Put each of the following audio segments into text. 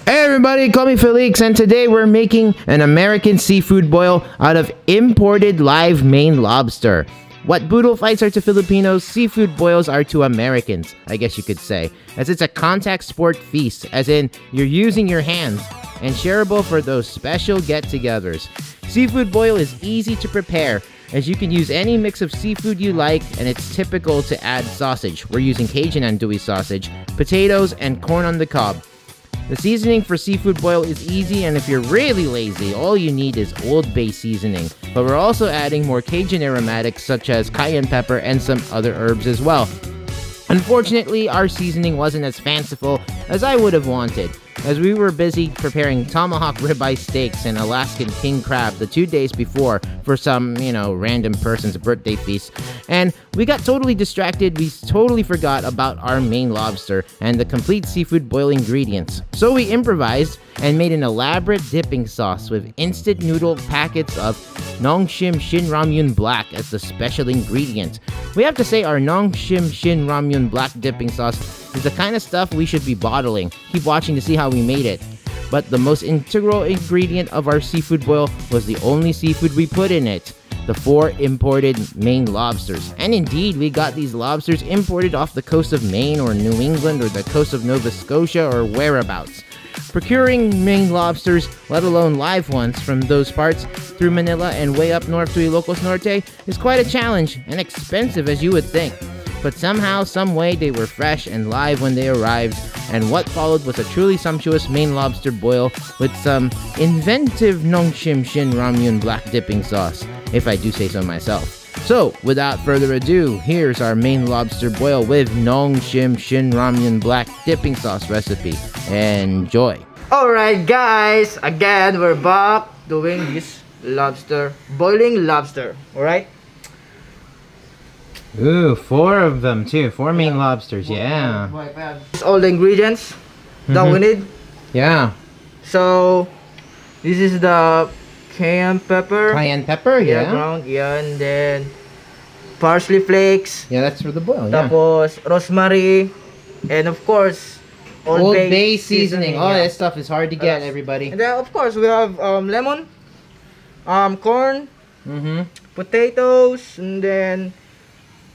Hey everybody, call me Felix, and today we're making an American seafood boil out of imported live Maine lobster. What boodle fights are to Filipinos, seafood boils are to Americans, I guess you could say, as it's a contact sport feast, as in you're using your hands, and shareable for those special get-togethers. Seafood boil is easy to prepare, as you can use any mix of seafood you like, and it's typical to add sausage. We're using Cajun Andouille sausage, potatoes, and corn on the cob. The seasoning for seafood boil is easy, and if you're really lazy, all you need is Old Bay seasoning. But we're also adding more Cajun aromatics such as cayenne pepper and some other herbs as well. Unfortunately, our seasoning wasn't as fanciful as I would have wanted, as we were busy preparing tomahawk ribeye steaks and Alaskan king crab the 2 days before for some, random person's birthday feast. And we got totally distracted. We totally forgot about our Maine lobster and the complete seafood boil ingredients. So we improvised and made an elaborate dipping sauce with instant noodle packets of Nongshim Shin Ramyun Black as the special ingredient. We have to say our Nongshim Shin Ramyun Black dipping sauce is the kind of stuff we should be bottling. Keep watching to see how we made it. But the most integral ingredient of our seafood boil was the only seafood we put in it: the 4 imported Maine lobsters. And indeed, we got these lobsters imported off the coast of Maine or New England or the coast of Nova Scotia or whereabouts. Procuring Maine lobsters, let alone live ones, from those parts through Manila and way up north to Ilocos Norte is quite a challenge and expensive as you would think. But somehow, some way, they were fresh and live when they arrived, and what followed was a truly sumptuous Maine lobster boil with some inventive Nongshim Shin Ramyun Black dipping sauce, if I do say so myself. So, without further ado, here's our Maine lobster boil with Nongshim Shin Ramyun Black dipping sauce recipe. Enjoy! Alright guys, again we're back doing this boiling lobster, alright? Ooh, 4 of them too. 4 Maine lobsters, yeah. All the ingredients that we need. Yeah. So, this is the cayenne pepper. Cayenne pepper, yeah. Ground, and then parsley flakes. Yeah, that's for the boil, yeah. Tapos rosemary, and of course, Old Bay seasoning. Oh, that stuff is hard to get, everybody. And then of course we have lemon, corn, potatoes, and then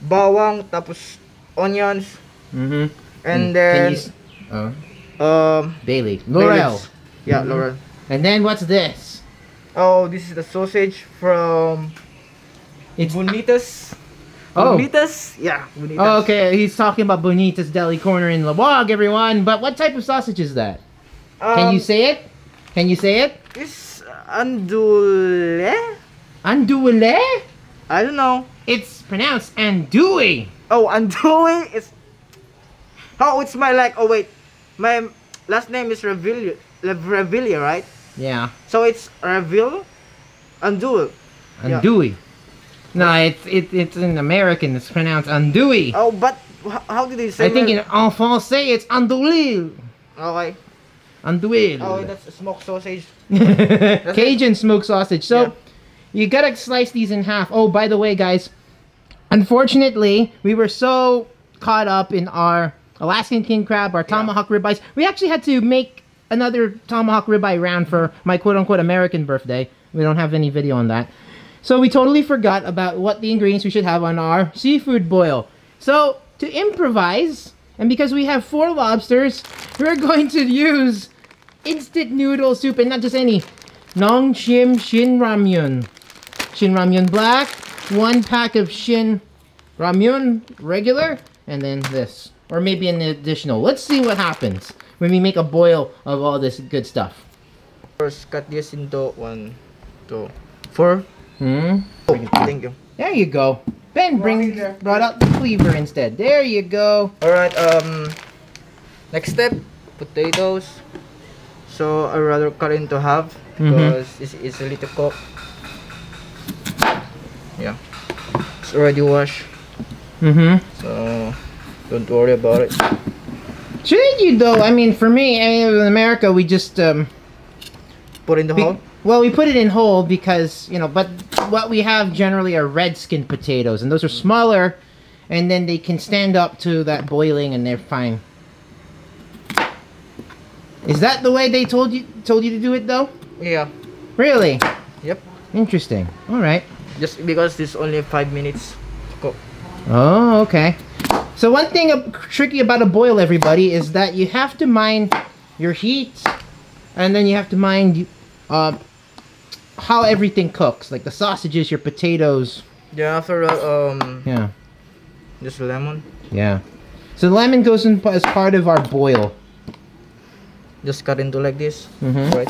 bawang, tapos onions, and then bay leaf, laurel. Yeah, laurel. And then what's this? Oh, this is the sausage from Bonitas. Oh. Bonitas? Yeah, Bonitas. Oh, okay. He's talking about Bonitas Deli Corner in Lawag, everyone. But what type of sausage is that? Can you say it? Can you say it? It's andouille. Andouille? I don't know. It's pronounced andouille. Oh, andouille? It's my last name is Revilla, right? Yeah. So it's Reville andouille. Andouille. Yeah. No, it's in American. It's pronounced andouille. Oh, but how did they say? I think in français it's andouille. Okay. Andouille. Oh, that's a smoked sausage. Cajun smoked sausage. So you gotta slice these in half. Oh, by the way, guys, unfortunately, we were so caught up in our Alaskan king crab, our tomahawk ribeyes. We actually had to make another tomahawk ribeye round for my quote-unquote American birthday. We don't have any video on that. So we totally forgot about what the ingredients we should have on our seafood boil. So to improvise, and because we have 4 lobsters, we're going to use instant noodle soup, and not just any. Nongshim Shin Ramyun. Shin Ramyun Black, 1 pack of Shin Ramyun regular, and then this. Or maybe an additional. Let's see what happens when we make a boil of all this good stuff. First, cut this into 1, 2, 4. Oh, thank you. There you go. Ben brought out the cleaver instead. There you go. Alright, next step, potatoes. So I rather cut it into half because it's easily to cook. Yeah, it's already washed. So don't worry about it. Should you though? I mean, for me, in America, we just put in the hole. Well, we put it in whole because, but what we have generally are red-skinned potatoes, and those are smaller, and then they can stand up to that boiling, and they're fine. Is that the way they told you to do it though? Yeah. Really? Yep. Interesting. All right. Just because this only 5 minutes to cook. Oh, okay. So one thing tricky about a boil, everybody, is that you have to mind your heat, and then you have to mind how everything cooks, like the sausages, your potatoes. Yeah, after that, Yeah. just lemon. Yeah. So the lemon goes in as part of our boil. Just cut into like this. Mm-hmm. Right.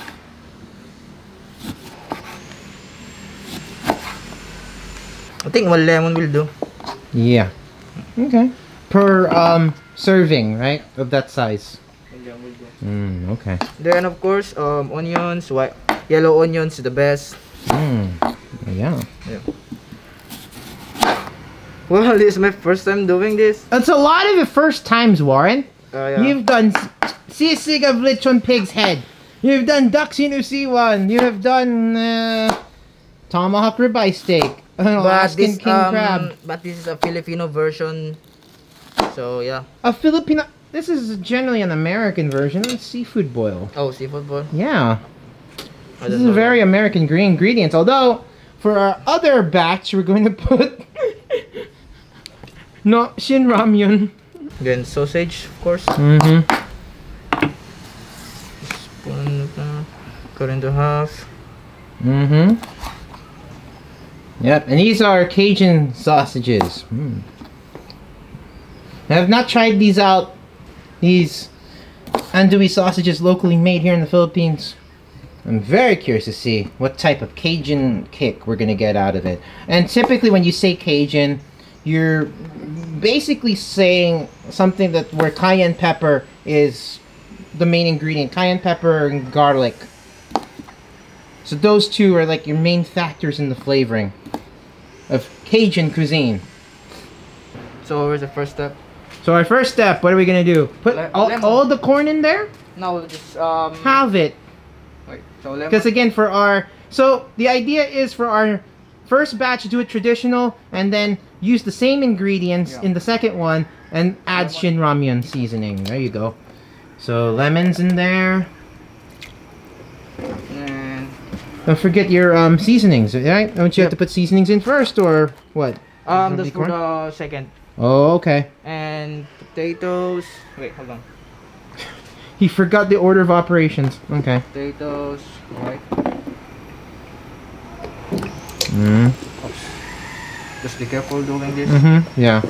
I think 1 lemon will do. Yeah. Okay. Per serving, right? Of that size. Okay. Then of course, onions, yellow onions is the best. Yeah. Yeah. Well, this is my first time doing this. It's a lot of your first times, Warren. Yeah. You've done sisig of lechon pig's head. You've done duck sinusiwan. You have done tomahawk ribeye steak. Alaskan king crab. But this is a Filipino version. So yeah. A Filipino. This is generally an American version of seafood boil. Oh, seafood boil. Yeah. I This don't is know very that. American green ingredients. Although, for our other batch, we're going to put Nongshim Ramyun. Then sausage, of course. Mm-hmm. Spoon, cut into half. Mm-hmm. Yep, and these are Cajun sausages. I have not tried these out. These andouille sausages locally made here in the Philippines. I'm very curious to see what type of Cajun kick we're gonna get out of it. And typically when you say Cajun, you're basically saying something that where cayenne pepper is the main ingredient. Cayenne pepper and garlic. So those two are like your main factors in the flavoring of Cajun cuisine. So where's the first step? So our first step, what are we gonna do? Put Lemon. all the corn in there? Now just Have it. wait. So lemon. Because again, so the idea is for our first batch, do it traditional, and then use the same ingredients in the second one, and add Shin Ramyun seasoning. There you go. So lemons in there. And Don't forget your seasonings, right? Don't you have to put seasonings in first, or what? that's for the second. Oh, okay. And potatoes. Wait, hold on. He forgot the order of operations. Okay. Potatoes. Right. Just be careful doing this. Yeah.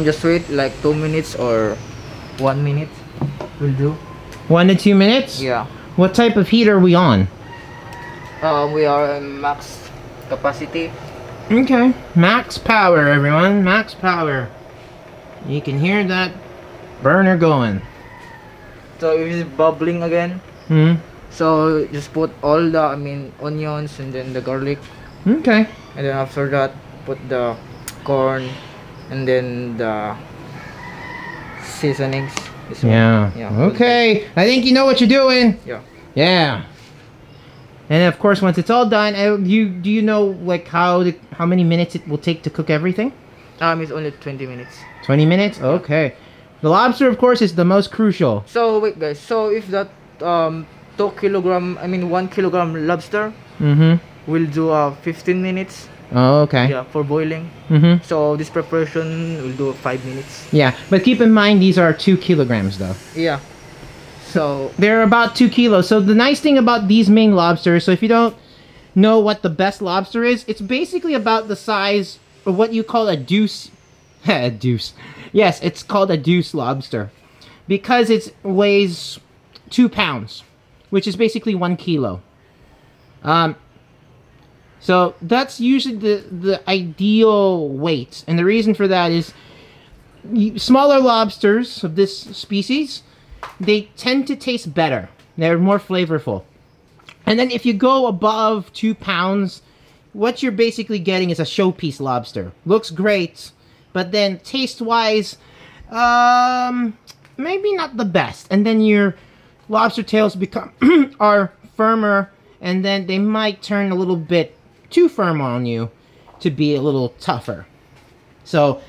Just wait like 2 minutes or 1 minute will do. 1 to 2 minutes? Yeah. What type of heat are we on? We are in max capacity. Okay. Max power, everyone. Max power. You can hear that burner going. So if it's bubbling again, so just put all the onions and then the garlic, Okay. and then after that put the corn and then the seasonings. This one. Yeah. Okay. I think you know what you're doing. Yeah. Yeah. And of course, once it's all done, do you know like how many minutes it will take to cook everything? It's only 20 minutes. 20 minutes? Okay. The lobster, of course, is the most crucial. So wait, guys. So if that 1 kilogram lobster will do 15 minutes. Oh, okay. Yeah, for boiling. So this preparation will do 5 minutes. Yeah, but keep in mind these are 2 kilograms though. Yeah. So They're about 2 kilos. So the nice thing about these Maine lobsters, so if you don't know what the best lobster is, it's basically about the size of what you call a deuce. A deuce. Yes, it's called a deuce lobster. Because it weighs 2 pounds, which is basically 1 kilo. So that's usually the ideal weight. And the reason for that is smaller lobsters of this species, they tend to taste better. They're more flavorful. And then if you go above 2 pounds, what you're basically getting is a showpiece lobster. Looks great, but then taste-wise, maybe not the best. And then your lobster tails are firmer, and then they might turn a little bit too firm on you to be a little tougher. So,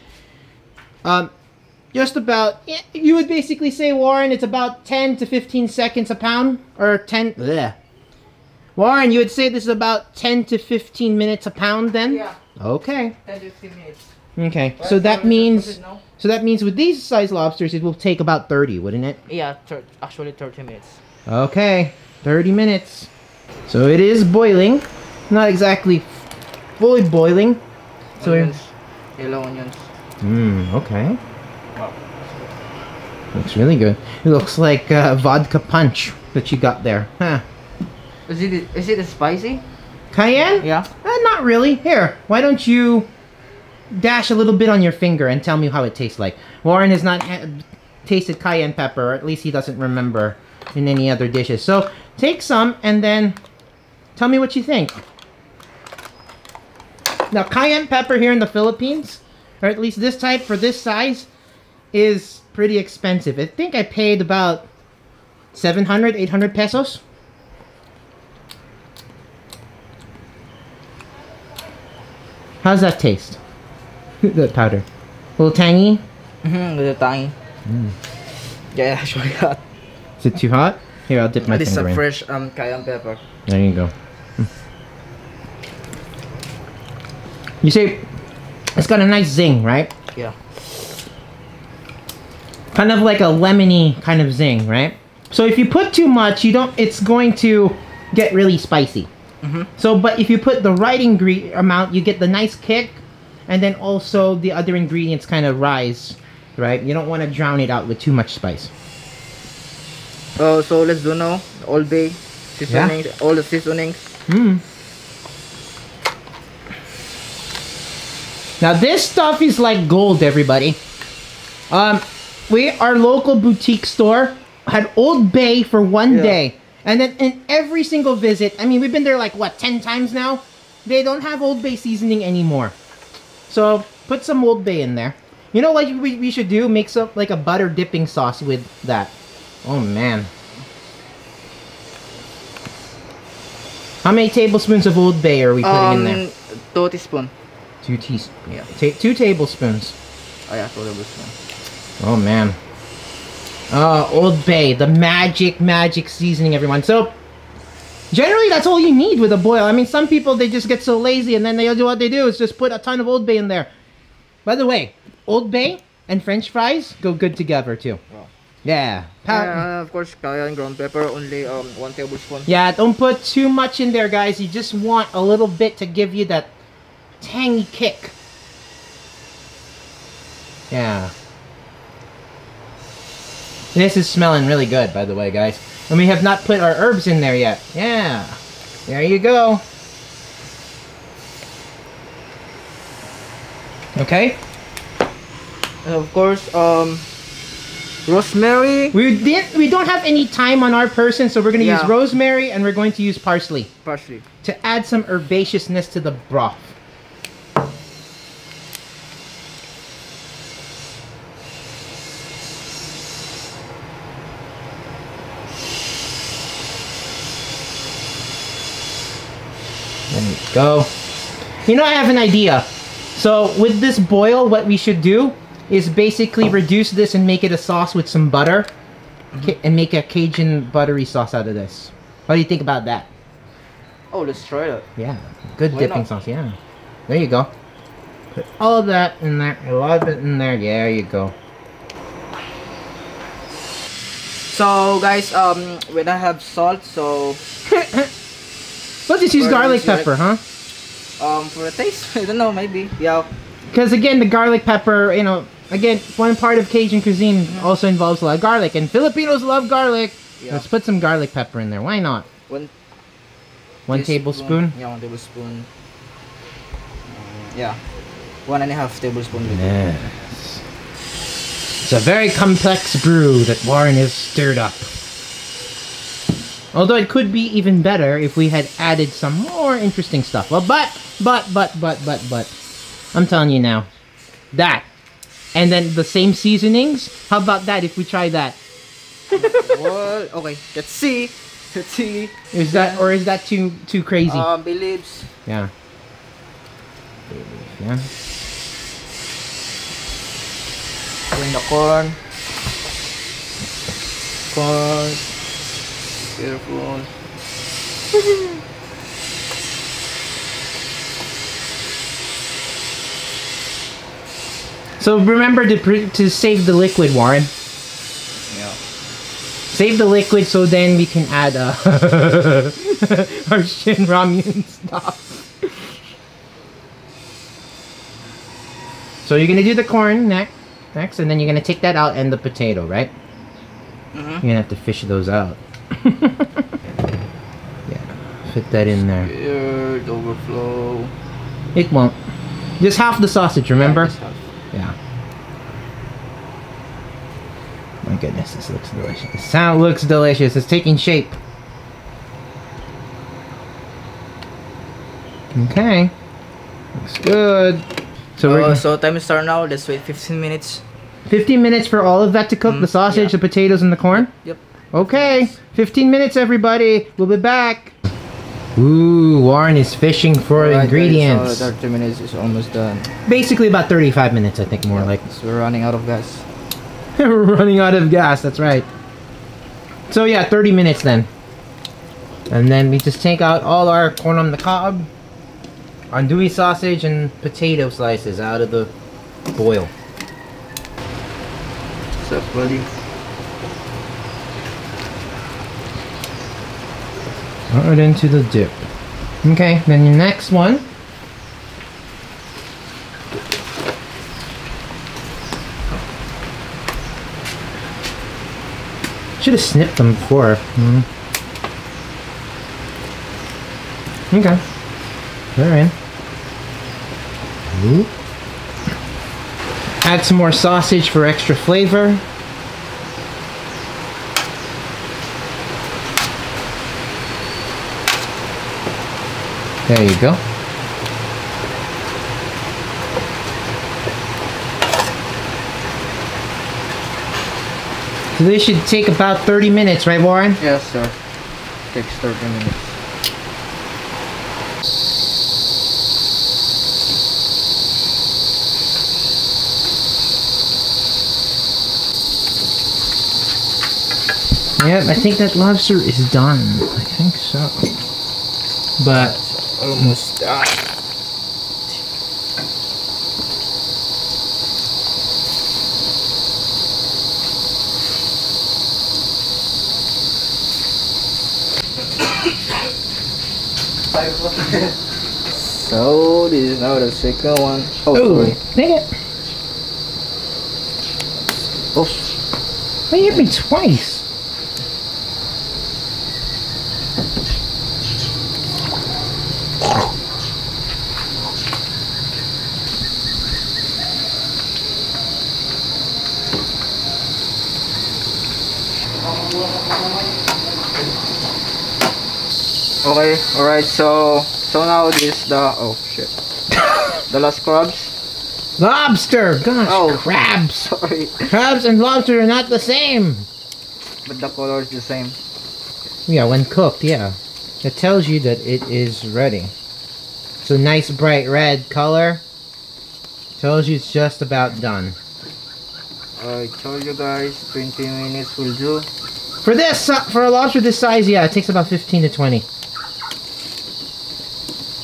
just about, you would basically say, Warren, it's about 10 to 15 seconds a pound, or 10, bleh. Warren, you would say this is about 10 to 15 minutes a pound then? Yeah. Okay. 10 to 15 minutes. Okay, so that means with these size lobsters, it will take about 30, wouldn't it? Yeah, actually 30 minutes. Okay, 30 minutes. So it is boiling, not exactly fully boiling. So Onions, yellow onions. Okay. Wow. Looks really good. It looks like vodka punch that you got there. Huh. Is it spicy? Cayenne? Yeah. Not really. Here, why don't you dash a little bit on your finger and tell me how it tastes like. Warren has not tasted cayenne pepper, or at least he doesn't remember in any other dishes. So take some and then tell me what you think. Now, cayenne pepper here in the Philippines, or at least this type for this size, is pretty expensive. I think I paid about 700, 800 pesos. How's that taste? The powder. A little tangy? A little tangy. Yeah, actually hot. Is it too hot? Here, I'll dip my This is finger a in. fresh cayenne pepper. There you go. You see, it's got a nice zing, right? Yeah. Kind of like a lemony kind of zing, right? So if you put too much, it's going to get really spicy. So, but if you put the right amount, you get the nice kick, and then also the other ingredients kind of rise, right? You don't want to drown it out with too much spice. So let's do now. Old Bay seasonings, all the seasonings. Now this stuff is like gold, everybody. Our local boutique store had Old Bay for one day. And then in every single visit, I mean, we've been there like, what, 10 times now? They don't have Old Bay seasoning anymore. So, put some Old Bay in there. You know what we should do? Make up like a butter dipping sauce with that. Oh, man. How many tablespoons of Old Bay are we putting in there? 2 teaspoons. 2 teaspoons. Yeah. 2 tablespoons. Oh, yeah, 2 tablespoons. Oh, man. Old Bay, the magic seasoning, everyone. So, generally, that's all you need with a boil. I mean, some people, they just get so lazy, and then they do what they do is just put a ton of Old Bay in there. By the way, Old Bay and French fries go good together, too. Wow. Yeah. Of course, cayenne ground pepper, only 1 tablespoon. Yeah, don't put too much in there, guys. You just want a little bit to give you that tangy kick. Yeah. This is smelling really good, by the way, guys. And we have not put our herbs in there yet. Yeah. There you go. Okay. And of course, rosemary. We don't have any thyme on our person, so we're going to use rosemary and we're going to use parsley. Parsley. To add some herbaceousness to the broth. There you go. You know, I have an idea. So with this boil, what we should do is basically reduce this and make it a sauce with some butter. And make a Cajun buttery sauce out of this. What do you think about that? Oh, let's try that. Yeah, good dipping sauce, yeah. There you go. Put all of that in there, a lot of it in there. Yeah, there you go. So guys, we don't have salt, so Let's just use garlic pepper, huh? For a taste, I don't know, maybe. Yeah. Because again, the garlic pepper, you know, again, one part of Cajun cuisine also involves a lot of garlic, and Filipinos love garlic. Yeah. Let's put some garlic pepper in there. Why not? One tablespoon. Yeah, 1 tablespoon. Yeah, 1.5 tablespoon. Yes. It's a very complex brew that Warren has stirred up. Although it could be even better if we had added some more interesting stuff. Well, but, I'm telling you now, that, and then the same seasonings. How about that if we try that? What? Okay, let's see. Let's see. Is that too crazy? Bay leaves. Yeah. Bay leaf, yeah. Then the corn. Corn. Careful. So remember to save the liquid, Warren. Yeah. Save the liquid so then we can add our Shin Ramyun stuff. So you're gonna do the corn next, and then you're gonna take that out and the potato, right? Mm-hmm. You're gonna have to fish those out. Yeah, fit that in there. Weird overflow. It won't. Just half the sausage, remember? Yeah. My goodness, this looks delicious. The sound looks delicious. It's taking shape. Okay. Looks good. So time to start now. Let's wait 15 minutes. 15 minutes for all of that to cook? The sausage, the potatoes, and the corn? Yep. Okay. 15 minutes, everybody. We'll be back. Ooh, Warren is fishing for ingredients. So 30 minutes is almost done. Basically about 35 minutes, I think, more like. So we're running out of gas. We're running out of gas, that's right. So yeah, 30 minutes then. And then we just take out all our corn on the cob, andouille sausage, and potato slices out of the boil. What's up, buddy? Right into the dip. Okay, then your next one. Should have snipped them before. Okay. They're in. Ooh. Add some more sausage for extra flavor. There you go. So this should take about 30 minutes, right, Warren? Yes, sir. Takes 30 minutes. Yep, I think that lobster is done. I think so. But almost done. So this is now the second one. Oh, sorry. Dang it. Oh. Why you hit me twice? Okay, alright, so now this the oh shit. The last crabs. Lobster! Gosh, Oh, crabs! sorry. Crabs and lobster are not the same! But the color is the same. Yeah, when cooked, yeah. It tells you that it is ready. So nice bright red color. Tells you it's just about done. I told you guys 20 minutes will do. For this, for a lobster this size, yeah, it takes about 15 to 20.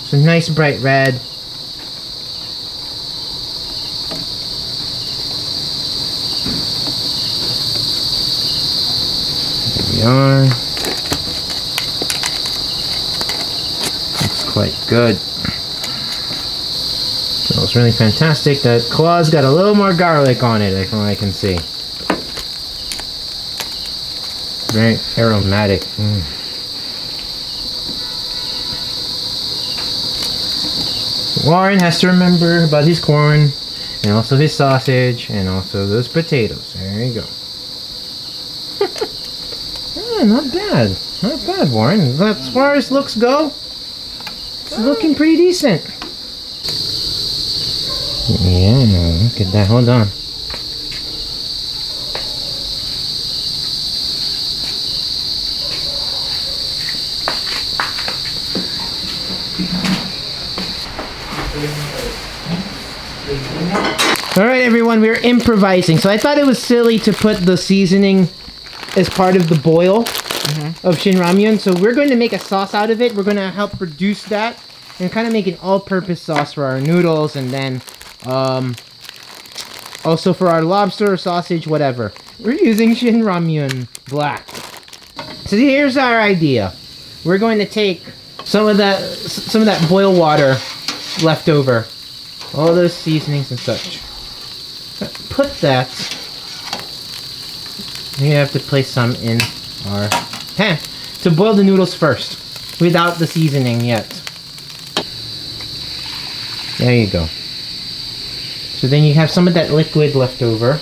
So nice bright red. There we are. Looks quite good. Smells really fantastic. That claw's got a little more garlic on it, from what I can see. Very aromatic. Warren has to remember about his corn, and also his sausage, and also those potatoes. There you go. Not bad. Not bad, Warren. As far as looks go, it's looking pretty decent. Yeah, look at that. Hold on. Alright everyone, we're improvising. So I thought it was silly to put the seasoning as part of the boil of Shin Ramyun. So we're going to make a sauce out of it. We're going to help reduce that and kind of make an all-purpose sauce for our noodles, and then also for our lobster or sausage, whatever. We're using Shin Ramyun Black. So here's our idea. We're going to take some of that boil water left over, all those seasonings and such. Put that. You have to place some in our pan to boil the noodles first, without the seasoning yet. There you go. So then you have some of that liquid left over.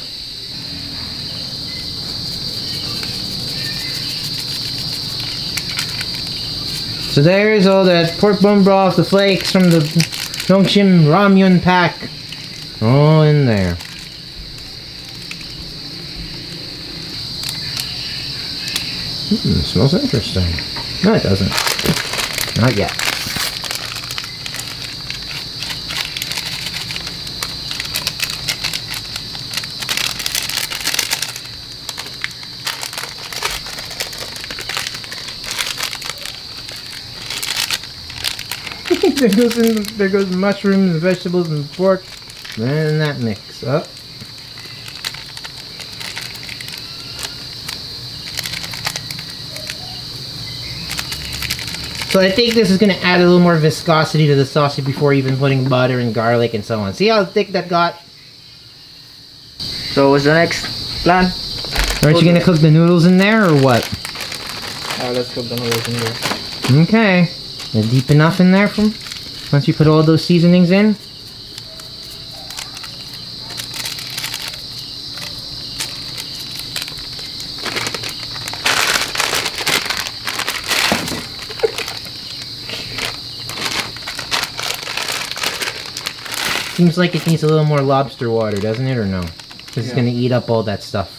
So there's all that pork bone broth, the flakes from the Nongshim Ramyun pack, all in there. Smells interesting. No, it doesn't. Not yet. there goes mushrooms and vegetables and pork. Then that mix up. So I think this is going to add a little more viscosity to the sausage before even putting butter and garlic and so on. See how thick that got? So what's the next plan? Aren't you going to cook the noodles in there or what? Let's cook the noodles in there. Okay. They're deep enough in there from once you put all those seasonings in? Seems like it needs a little more lobster water, doesn't it, or no? Because it's going to eat up all that stuff.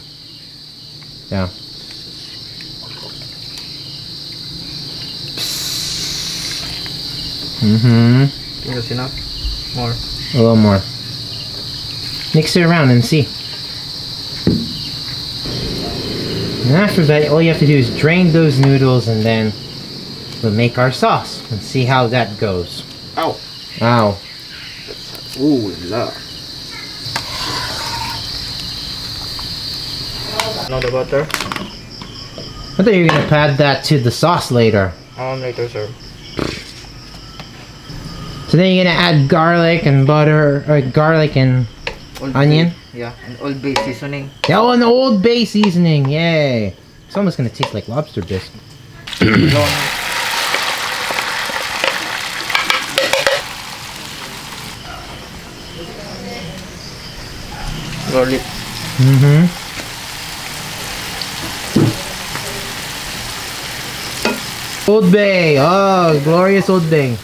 Yeah. Think that's enough? More. A little more. Mix it around and see. And after that, all you have to do is drain those noodles, and then we'll make our sauce and see how that goes. Ow! Ow. Ooh, la. Now the butter. I thought you were gonna add that to the sauce later. Later, sir. So then you're gonna add garlic and butter, or garlic and onion. Yeah, and Old Bay seasoning. Yeah, oh, and the Old Bay seasoning, yay! It's almost gonna taste like lobster bisque. Garlic. Old Bay, oh, glorious Old Bay.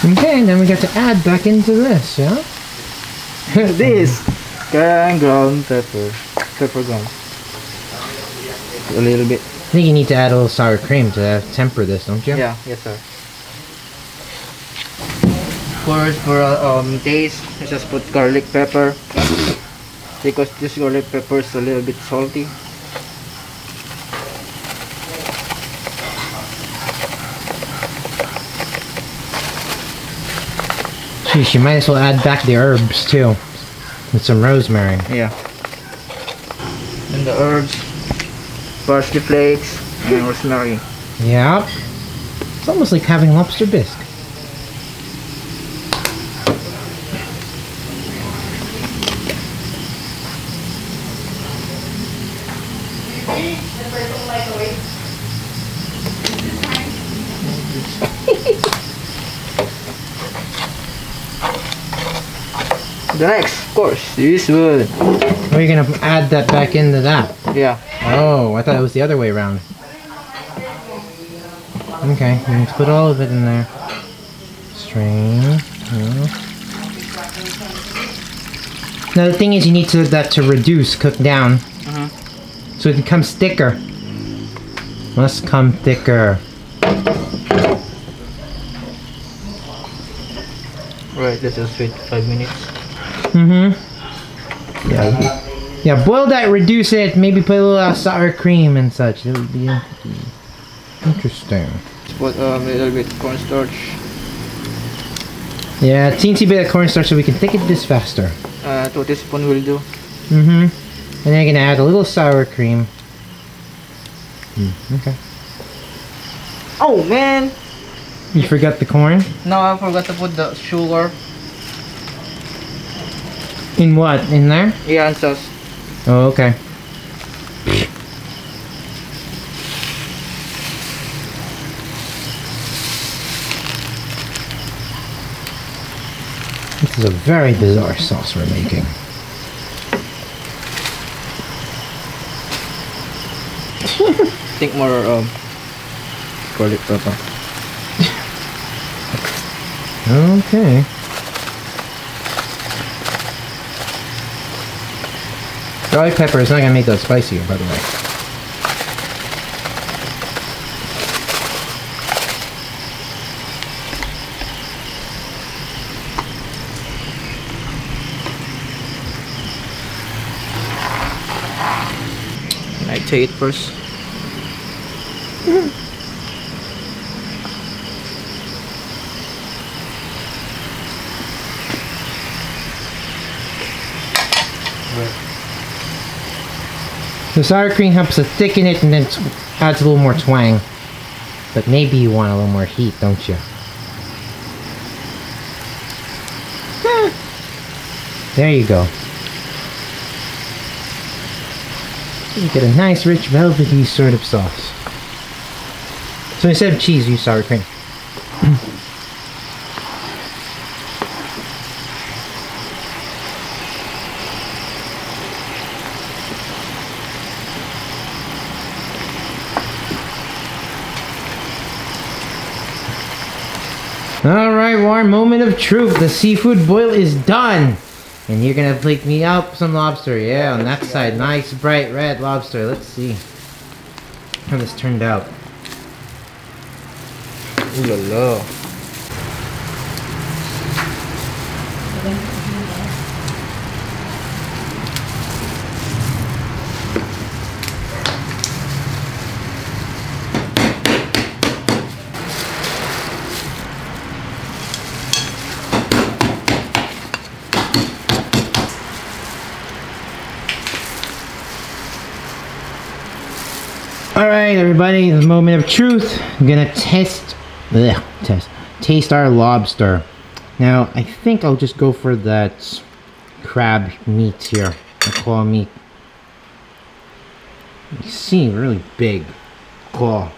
Okay, and then we got to add back into this, yeah? This cayenne ground pepper. Pepper ground. A little bit. I think you need to add a little sour cream to temper this, don't you? Yeah, yes sir. For taste, I just put garlic pepper because this garlic pepper is a little bit salty. Sheesh, you might as well add back the herbs too, with some rosemary. Yeah. And the herbs, parsley flakes, and rosemary. Yeah. It's almost like having lobster bisque. The next course, this one. Are you gonna add that back into that? Yeah. Oh, I thought it was the other way around. Okay, you need to put all of it in there. Strain. Yeah. Now the thing is, you need that to reduce, cook down, so it becomes thicker. Must come thicker. Right, let's just wait 5 minutes. Yeah, boil that, reduce it, maybe put a little sour cream and such. It would be interesting. Put a little bit cornstarch. Yeah, a teensy bit of cornstarch so we can thicken this faster. 2 teaspoons will do. And then you're gonna add a little sour cream. Okay. Oh man! You forgot the corn? No, I forgot to put the sugar. In what? In there? Yeah, and sauce. Oh, okay. This is a very bizarre sauce we're making. Think more garlic pepper. Okay. Garlic pepper is not gonna make those spicier, by the way. I take it first. The sour cream helps to thicken it and then adds a little more twang. But maybe you want a little more heat, don't you? There you go. You get a nice, rich, velvety sort of sauce. So instead of cheese, use sour cream. Alright, Warren, moment of truth. The seafood boil is done. And you're gonna plate me up some lobster. Yeah, on that side. Nice, bright red lobster. Let's see how this turned out. Ooh la la. Alright, everybody, the moment of truth. I'm gonna taste our lobster. Now, I think I'll just go for that crab meat here, the claw meat. You see, really big claw.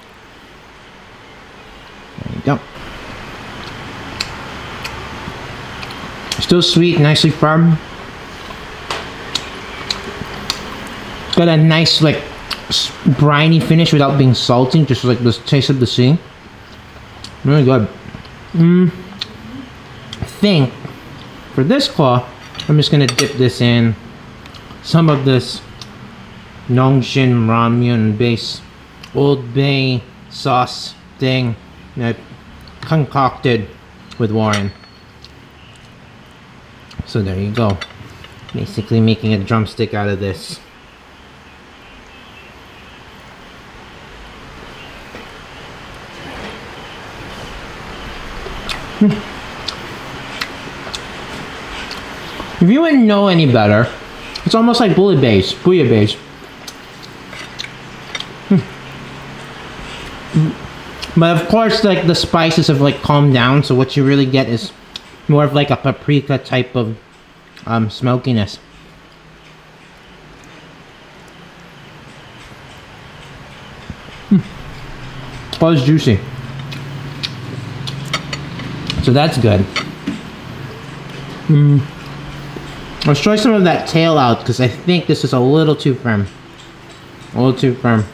There you go. Still sweet, nicely firm. Got a nice, like, briny finish without being salty, just like the taste of the sea. Really good. I think for this claw, I'm just gonna dip this in some of this Nongshim Ramyun base Old Bay sauce thing that I concocted with Warren. So there you go. Basically making a drumstick out of this. If you wouldn't know any better, it's almost like bouillabaisse. But of course, like, the spices have like calmed down, so what you really get is more of like a paprika type of smokiness. Oh, it's juicy. So that's good. Let's try some of that tail out, because I think this is a little too firm. A little too firm.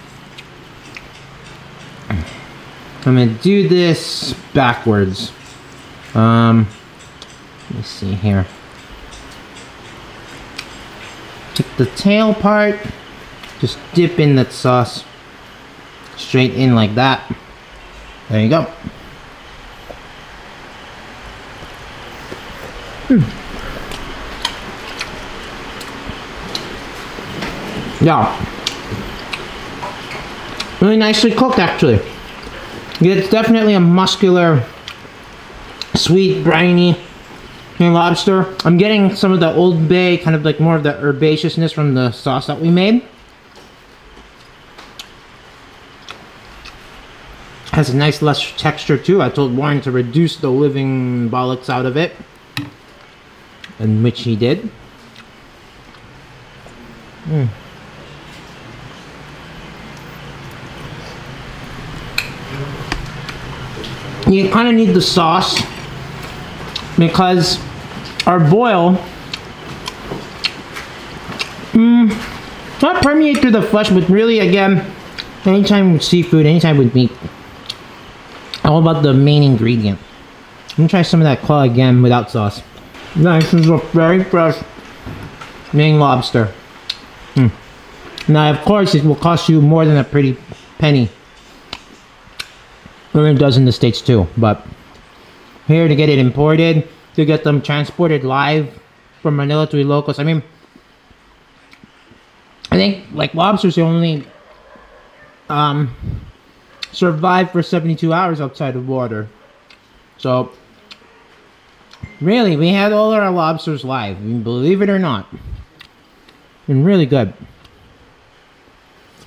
I'm gonna do this backwards. Let me see here. the tail part, just dip in that sauce straight in like that. There you go. Yeah, really nicely cooked actually. It's definitely a muscular, sweet, briny Maine lobster. I'm getting some of the Old Bay, kind of like more of the herbaceousness from the sauce that we made. Has a nice lush texture too. I told Warren to reduce the living bollocks out of it, and which he did. You kind of need the sauce because our boil not permeate through the flesh, but really, again, anytime with seafood, anytime with meat, all about the main ingredient. I'm gonna try some of that claw again without sauce. Nice, this is a very fresh Maine lobster. Now, of course, it will cost you more than a pretty penny. It does in the States too, but here to get it imported, to get them transported live from Manila to Ilocos. I mean, I think like lobsters, they only survive for 72 hours outside of water. So really, we had all our lobsters live, believe it or not. And really good.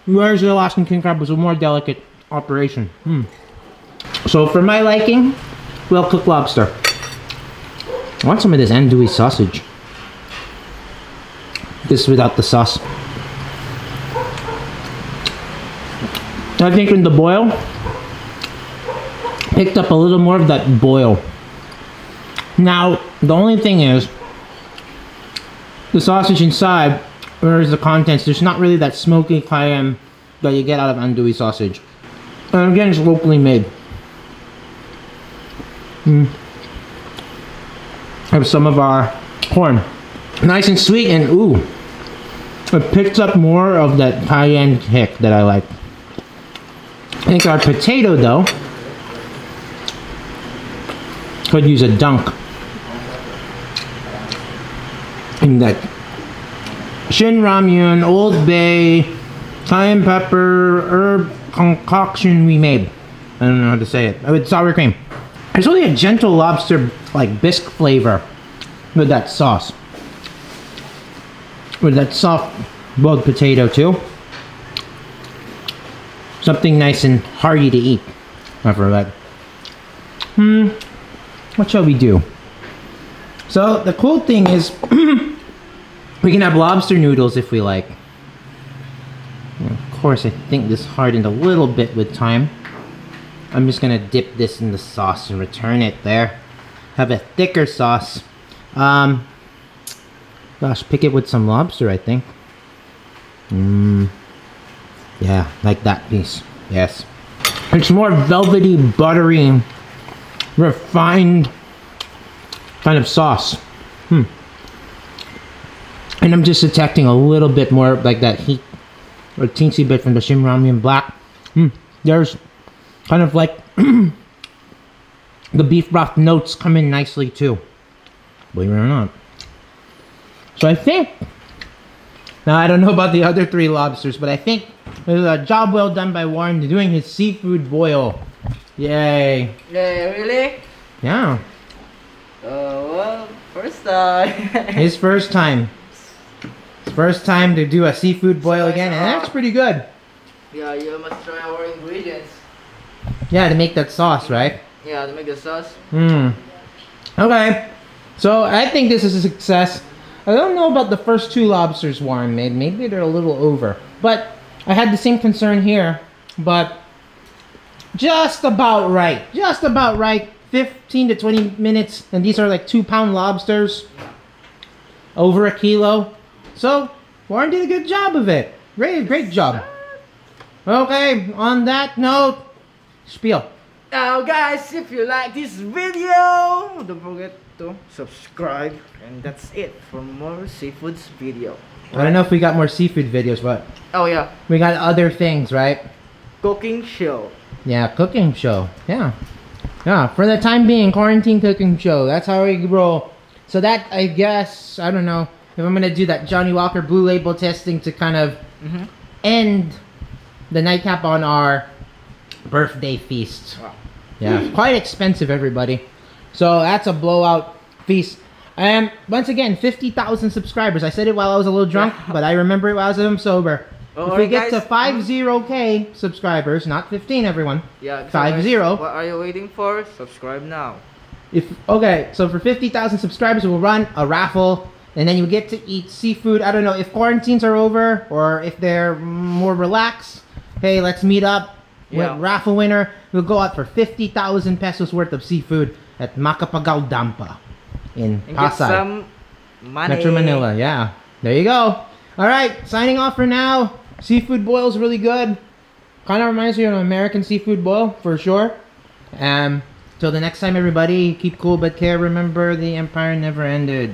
Whereas the Alaskan king crab was a more delicate operation. So for my liking, well-cooked lobster. I want some of this andouille sausage. This without the sauce. I think in the boil, picked up a little more of that boil. Now, the only thing is, the sausage inside, whereas the contents, there's not really that smoky cayenne that you get out of andouille sausage. And again, it's locally made. Have some of our corn, nice and sweet, and ooh, it picks up more of that cayenne kick that I like. I think our potato though could use a dunk in that Shin Ramyun, Old Bay, cayenne pepper, herb concoction we made. I don't know how to say it. With sour cream. There's only a gentle lobster, like bisque flavor with that sauce. With that soft boiled potato too. Something nice and hearty to eat after that. What shall we do? So the cool thing is we can have lobster noodles if we like. And of course, I think this hardened a little bit with time. I'm just gonna dip this in the sauce and return it there. Have a thicker sauce. Gosh, pick it with some lobster, I think. Yeah, like that piece. Yes. It's more velvety, buttery, refined kind of sauce. And I'm just detecting a little bit more like that heat, or teensy bit from the Nongshim Shin Ramyun Black. There's kind of like the beef broth notes come in nicely too, believe it or not. So I think, now I don't know about the other 3 lobsters, but I think there's a job well done by Warren doing his seafood boil. Yay. Yeah, really? Yeah. Well, first time. His first time. His first time to do a seafood boil again, and that's pretty good. Yeah, you must try our ingredients. Yeah, to make that sauce, right? Yeah, to make the sauce. Okay. So I think this is a success. I don't know about the first 2 lobsters Warren made. Maybe they're a little over. But I had the same concern here. But just about right. Just about right. 15 to 20 minutes. And these are like 2-pound lobsters. Over a kilo. So Warren did a good job of it. Great job. Okay, on that note, spiel. Now guys, if you like this video, don't forget to subscribe, and that's it for more seafoods video. I don't know if we got more seafood videos, but Oh yeah, we got other things, right? cooking show. Yeah, cooking show. Yeah. Yeah, for the time being, quarantine cooking show. That's how we roll. So that, I guess, I don't know if I'm going to do that Johnny Walker Blue Label testing to kind of end the nightcap on our birthday feast. Wow. Yeah, quite expensive, everybody. So that's a blowout feast. And once again, 50,000 subscribers. I said it while I was a little drunk, but I remember it while I was sober. If we get to 50K subscribers, not 15, everyone. Yeah, 50. What are you waiting for? Subscribe now. Okay, so for 50,000 subscribers, we'll run a raffle, and then you get to eat seafood. I don't know if quarantines are over or if they're more relaxed. Hey, let's meet up. Yeah. Raffle winner. We'll go out for 50,000 pesos worth of seafood at Macapagal Dampa in And get Pasay, some money. Metro Manila. Yeah, there you go. All right, signing off for now. Seafood boil's really good. Kind of reminds me of an American seafood boil for sure. Till the next time, everybody, keep cool but care. Remember, the empire never ended.